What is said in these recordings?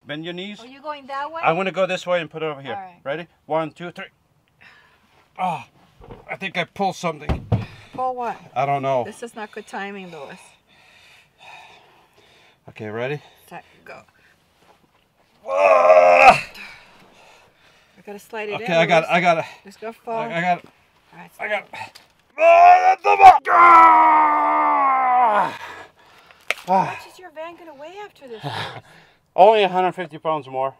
Bend your knees. Are you going that way? I'm going to go this way and put it over here. All right. Ready? 1, 2, 3. Oh, I think I pulled something. Pull what? I don't know. This is not good timing, Louis. Okay, ready? Set, go. I gotta slide it in. Okay, I got it. It's gonna fall. I got it. All right, I got it. How much is your van gonna weigh after this? Only 150 pounds more.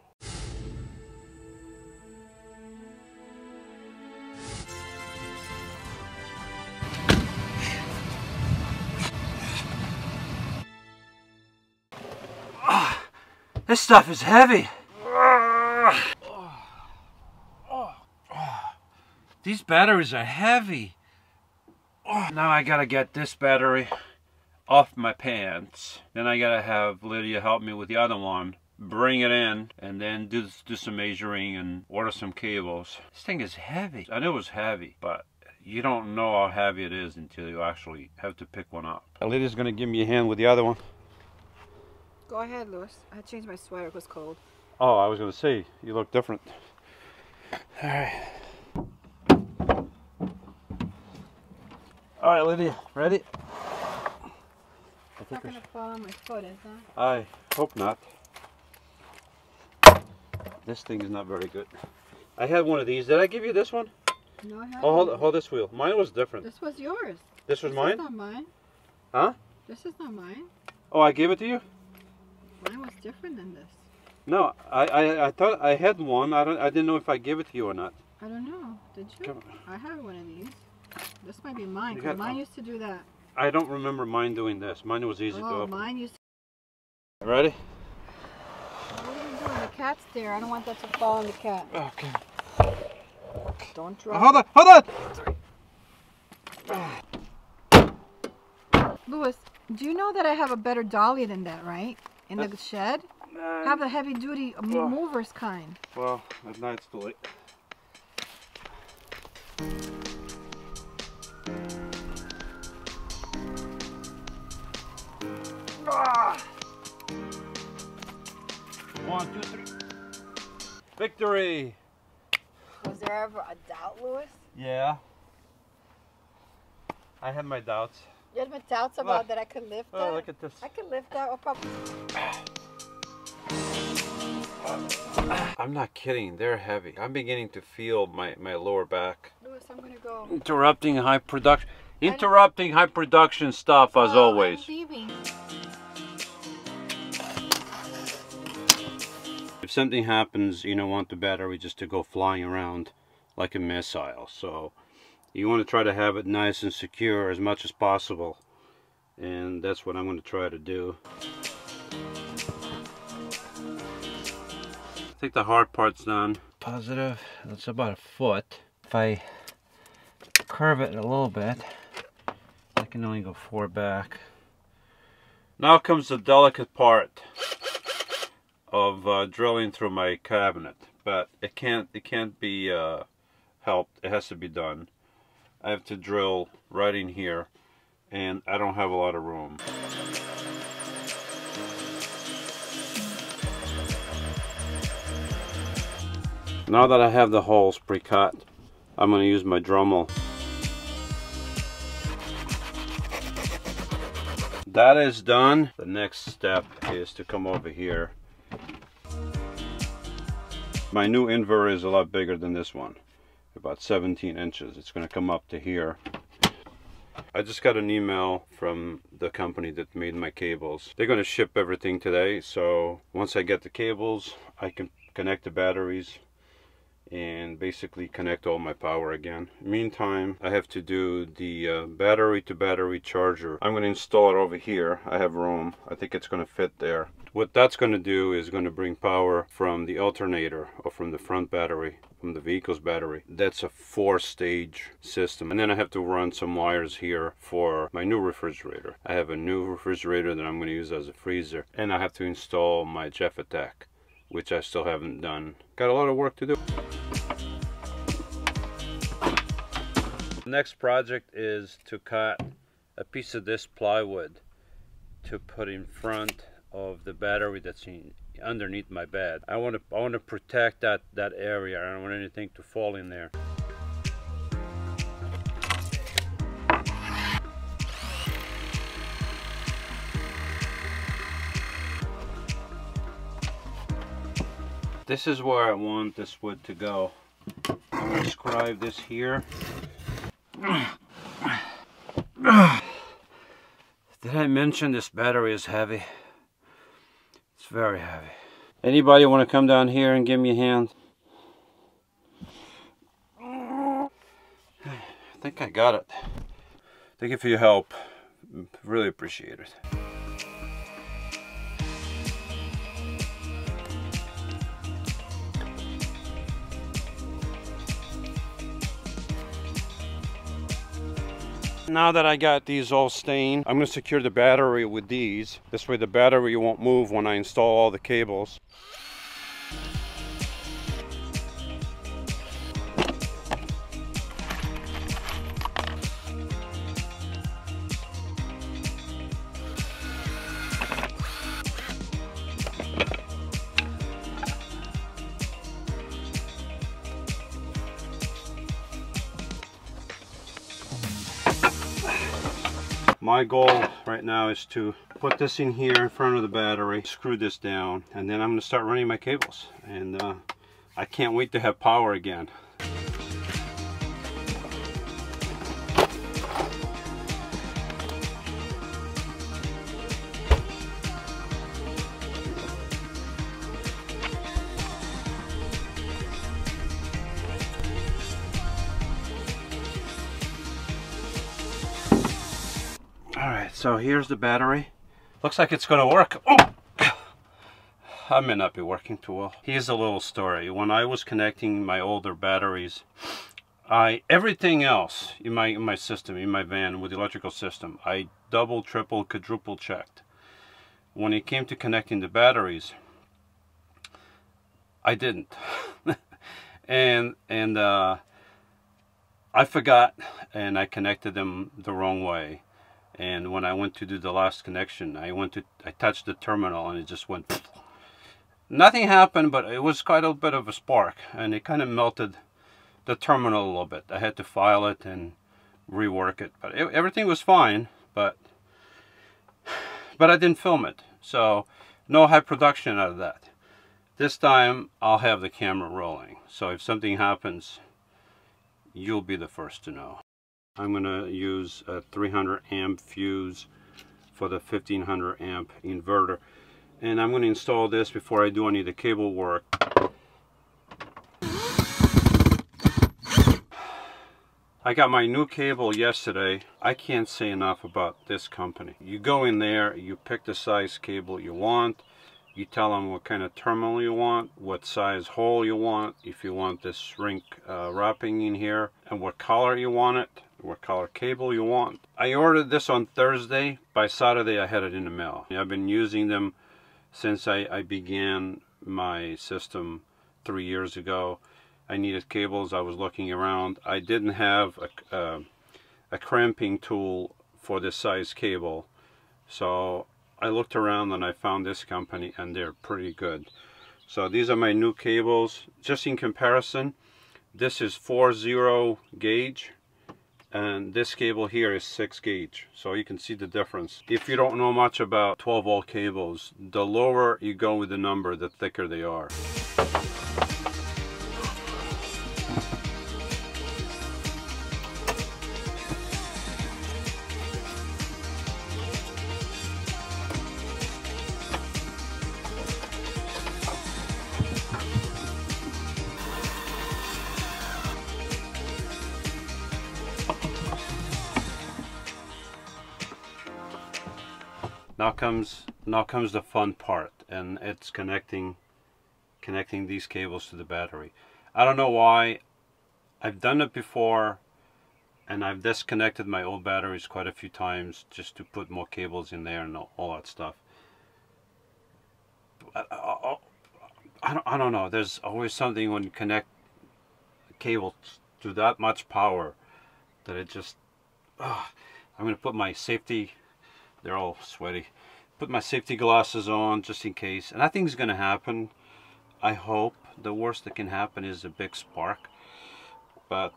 This stuff is heavy. These batteries are heavy. Now I gotta get this battery off my pants. Then I gotta have Lydia help me with the other one, bring it in, and then do some measuring and order some cables. This thing is heavy. I knew it was heavy, but you don't know how heavy it is until you actually have to pick one up. Lydia's gonna give me a hand with the other one. Go ahead, Louis. I changed my sweater. It was cold. Oh, I was gonna say, you look different. All right. All right, Lydia, ready? It's not gonna fall on my foot, is it? I hope not. This thing is not very good. I had one of these. Did I give you this one? No, I haven't. Oh, hold this wheel. Mine was different. This was yours. This was mine? This is not mine. Huh? This is not mine. Oh, I gave it to you? Mine was different than this. No, I thought I had one. I didn't know if I gave it to you or not. I don't know. Did you? Come on. I have one of these. This might be mine, You because got- mine used to do that. I don't remember mine doing this. Mine was easy to Oh, open. mine used to. Ready? What are you doing? The cat's there. I don't want that to fall on the cat. Okay. Don't drop Hold on, hold on! Louis, do you know that I have a better dolly than that, right? In the shed? I have the heavy duty movers kind. Well, at night it's too late. Ah! 1, 2, 3. Victory! Was there ever a doubt, Louis? Yeah. I had my doubts. You had my doubts about that I could lift that? Oh, look at this. I could lift that or probably... I'm not kidding, they're heavy. I'm beginning to feel my lower back. Louis, I'm gonna go. Interrupting high production stuff as always. I'm leaving. If something happens, you don't want the battery just to go flying around like a missile. So you want to try to have it nice and secure as much as possible. And that's what I'm going to try to do. I think the hard part's done. Positive, that's about a foot. If I curve it a little bit, I can only go 4 back. Now comes the delicate part of drilling through my cabinet, but it can't be helped. It has to be done. I have to drill right in here, and I don't have a lot of room. Now that I have the holes pre-cut, I'm going to use my Dremel. That is done. The next step is to come over here. My new inverter is a lot bigger than this one, about 17 inches. It's going to come up to here. I just got an email from the company that made my cables. They're going to ship everything today, so once I get the cables, I can connect the batteries and basically connect all my power again. Meantime, I have to do the battery to battery charger. I'm going to install it over here. I have room. I think it's going to fit there. What that's going to do is going to bring power from the alternator or from the front battery, from the vehicle's battery. That's a 4-stage system. And then I have to run some wires here for my new refrigerator. I have a new refrigerator that I'm going to use as a freezer. And I have to install my Jeff Attack, which I still haven't done. Got a lot of work to do. The next project is to cut a piece of this plywood to put in front of the battery that's underneath my bed. I want to protect that area. I don't want anything to fall in there. This is where I want this wood to go. I'm going to scribe this here. Did I mention this battery is heavy? It's very heavy. Anybody want to come down here and give me a hand? I think I got it. Thank you for your help. Really appreciate it. Now that I got these all stained, I'm going to secure the battery with these. This way the battery won't move when I install all the cables. My goal right now is to put this in here in front of the battery, screw this down, and then I'm going to start running my cables. And I can't wait to have power again. Alright, so here's the battery. Looks like it's going to work. Oh! I may not be working too well. Here's a little story. When I was connecting my older batteries, everything else in my system, in my van with the electrical system, I double, triple, quadruple checked. When it came to connecting the batteries, I didn't. and I forgot, and I connected them the wrong way. And when I went to do the last connection, I touched the terminal and it just went. Nothing happened, but it was quite a bit of a spark, and it kind of melted the terminal a little bit. I had to file it and rework it, but everything was fine. But I didn't film it, so no high production out of that. This time I'll have the camera rolling, so if something happens, you'll be the first to know. I'm going to use a 300 amp fuse for the 1500 amp inverter, and I'm going to install this before I do any of the cable work. I got my new cable yesterday. I can't say enough about this company. You go in there, you pick the size cable you want, you tell them what kind of terminal you want, what size hole you want, if you want this shrink wrapping in here, and what color you want it, what color cable you want. I ordered this on Thursday. By Saturday I had it in the mail. I've been using them since I began my system 3 years ago. I needed cables. I was looking around. I didn't have a cramping tool for this size cable, so I looked around and I found this company, and they're pretty good. So these are my new cables. Just in comparison, this is 4.0 gauge, and this cable here is 6 gauge, so you can see the difference. If you don't know much about 12 volt cables, the lower you go with the number, the thicker they are. Now comes the fun part, and it's connecting these cables to the battery. I don't know why. I've done it before, and I've disconnected my old batteries quite a few times just to put more cables in there and all that stuff. I don't know. There's always something when you connect cables to that much power that it just. I'm going to put my safety. They're all sweaty. put my safety glasses on just in case. And nothing's gonna happen, I hope. The worst that can happen is a big spark. But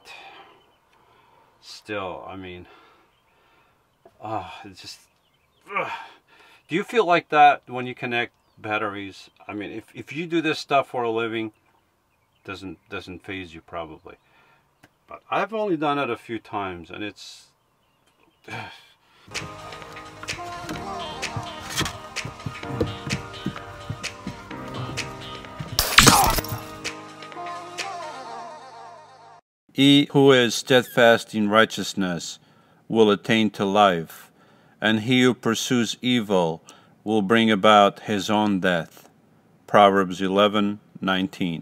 still, I mean, it's just... Do you feel like that when you connect batteries? I mean, if you do this stuff for a living, doesn't faze you probably. But I've only done it a few times, and it's... He who is steadfast in righteousness will attain to life, and he who pursues evil will bring about his own death. Proverbs 11:19.